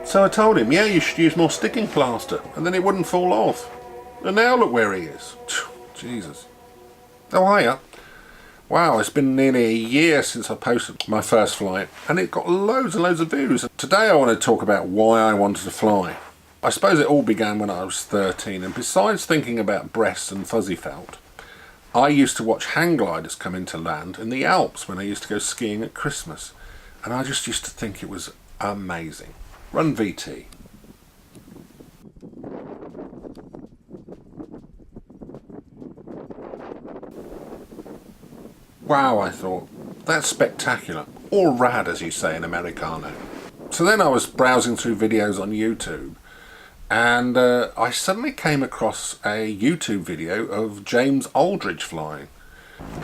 So I told him, yeah, you should use more sticking plaster and then it wouldn't fall off. And now look where he is. Jesus. Oh, hiya. Wow, it's been nearly a year since I posted my first flight and it got loads and loads of views. Today I want to talk about why I wanted to fly. I suppose it all began when I was 13, and besides thinking about breasts and fuzzy felt, I used to watch hang gliders come into land in the Alps when I used to go skiing at Christmas, and I just used to think it was amazing. Run VT. Wow, I thought, that's spectacular, or rad as you say in Americano. So then I was browsing through videos on YouTube, and I suddenly came across a YouTube video of James Aldrich flying.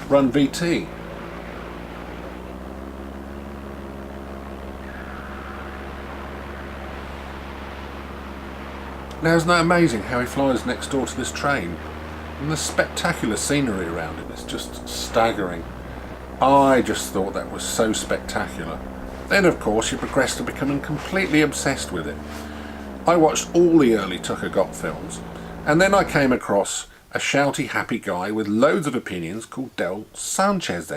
Run VT. Now, isn't that amazing how he flies next door to this train? And the spectacular scenery around him is just staggering. I just thought that was so spectacular. Then of course you progressed to becoming completely obsessed with it. I watched all the early Tucker Gott films, and then I came across a shouty happy guy with loads of opinions called Sanchez.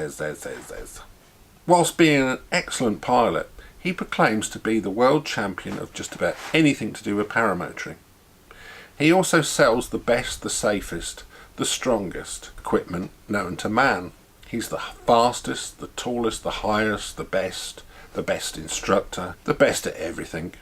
Whilst being an excellent pilot, he proclaims to be the world champion of just about anything to do with paramotoring. He also sells the best, the safest, the strongest equipment known to man. He's the fastest, the tallest, the highest, the best instructor, the best at everything.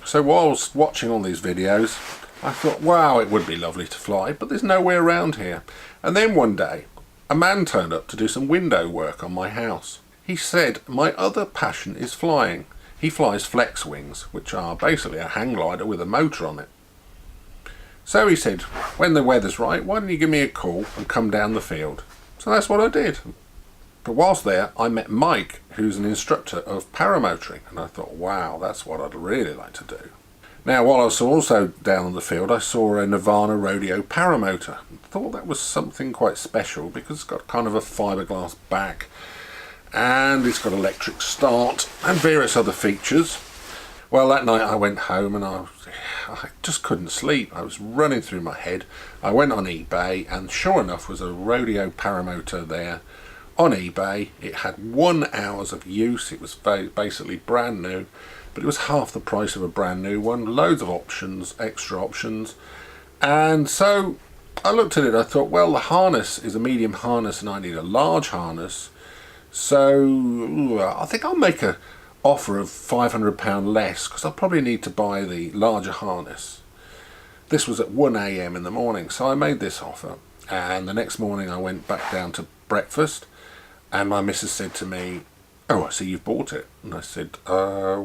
So whilst watching all these videos, I thought, wow, it would be lovely to fly, but there's nowhere around here. And then one day, a man turned up to do some window work on my house. He said, my other passion is flying. He flies flex wings, which are basically a hang glider with a motor on it. So he said, when the weather's right, why don't you give me a call and come down the field? So that's what I did. But whilst there, I met Mike, who's an instructor of paramotoring, and I thought, wow, that's what I'd really like to do. Now, while I was also down on the field, I saw a Nirvana Rodeo Paramotor. I thought that was something quite special because it's got kind of a fiberglass back, and it's got electric start and various other features. Well, that night I went home and I just couldn't sleep. I was running through my head. I went on eBay, and sure enough was a Rodeo Paramotor there on eBay. It had 1 hour of use. It was basically brand new, but it was half the price of a brand new one. Loads of options, extra options. And so I looked at it. I thought, well, the harness is a medium harness and I need a large harness. So I think I'll make a offer of £500 less because I'll probably need to buy the larger harness. This was at 1 AM in the morning, so I made this offer, and the next morning I went back down to breakfast and my missus said to me, oh, I see you've bought it. And I said, sorry,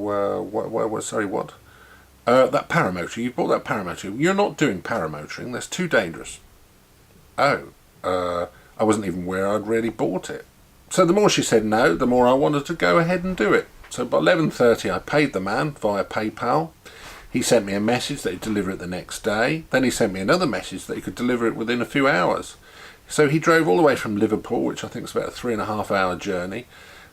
what? That paramotor, you've bought that paramotor. You're not doing paramotoring, that's too dangerous. Oh, I wasn't even aware I'd really bought it. So the more she said no, the more I wanted to go ahead and do it. So by 11:30 I paid the man via PayPal. He sent me a message that he'd deliver it the next day. Then he sent me another message that he could deliver it within a few hours. So he drove all the way from Liverpool, which I think is about a 3.5 hour journey,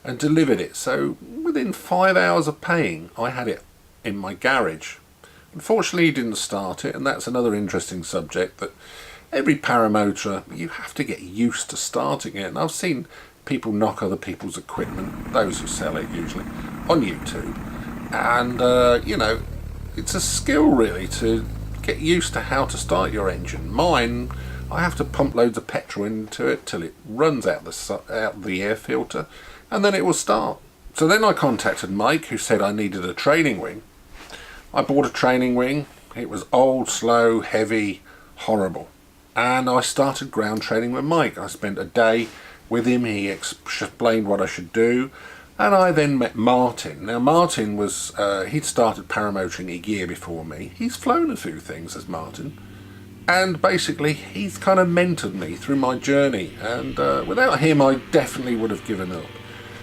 and delivered it. So within 5 hours of paying, I had it in my garage. Unfortunately, he didn't start it, and that's another interesting subject, that every paramotor, you have to get used to starting it. And I've seen people knock other people's equipment, those who sell it usually, on YouTube. And, you know, it's a skill really to get used to how to start your engine. Mine, I have to pump loads of petrol into it till it runs out the air filter, and then it will start. So then I contacted Mike, who said I needed a training wing. I bought a training wing. It was old, slow, heavy, horrible. And I started ground training with Mike. I spent a day with him. He explained what I should do, and I then met Martin. Now Martin was, he'd started paramotoring a year before me. He's flown a few things as Martin, and basically he's kind of mentored me through my journey, and without him I definitely would have given up.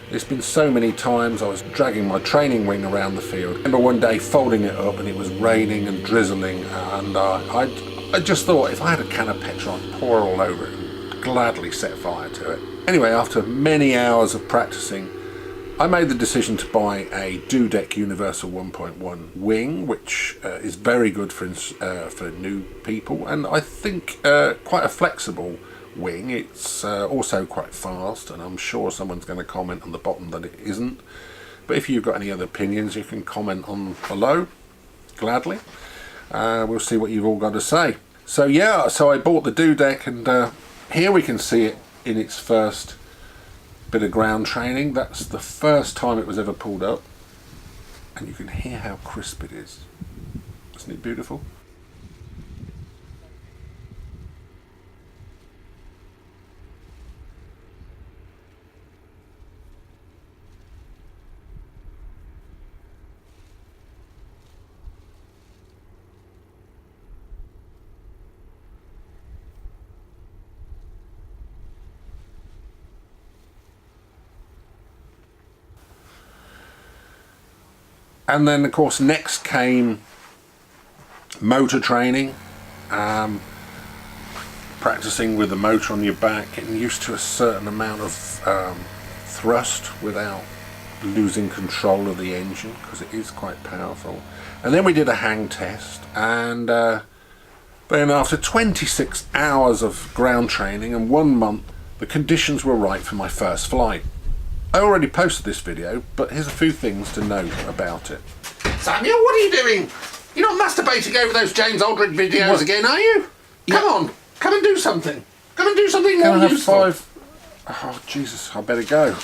There's been so many times I was dragging my training wing around the field. I remember one day folding it up and it was raining and drizzling, and I just thought if I had a can of petrol I'd pour all over it and gladly set fire to it. Anyway, after many hours of practicing, I made the decision to buy a Dudek Universal 1.1 wing, which is very good for new people, and I think quite a flexible wing. It's also quite fast, and I'm sure someone's going to comment on the bottom that it isn't. But if you've got any other opinions, you can comment on below, gladly. We'll see what you've all got to say. So yeah, so I bought the Dudek, and here we can see it in its first bit of ground training. That's the first time it was ever pulled up, and you can hear how crisp it is. Isn't it beautiful? And then of course next came motor training, practicing with the motor on your back, getting used to a certain amount of thrust without losing control of the engine, because it is quite powerful. And then we did a hang test, and then after 26 hours of ground training and 1 month, the conditions were right for my first flight. I already posted this video, but here's a few things to note about it. Samuel, what are you doing? You're not masturbating over those James Aldrich videos again, are you? Yeah. Come on, come and do something. Come and do something more Can I have useful. 5? Oh Jesus, I better go.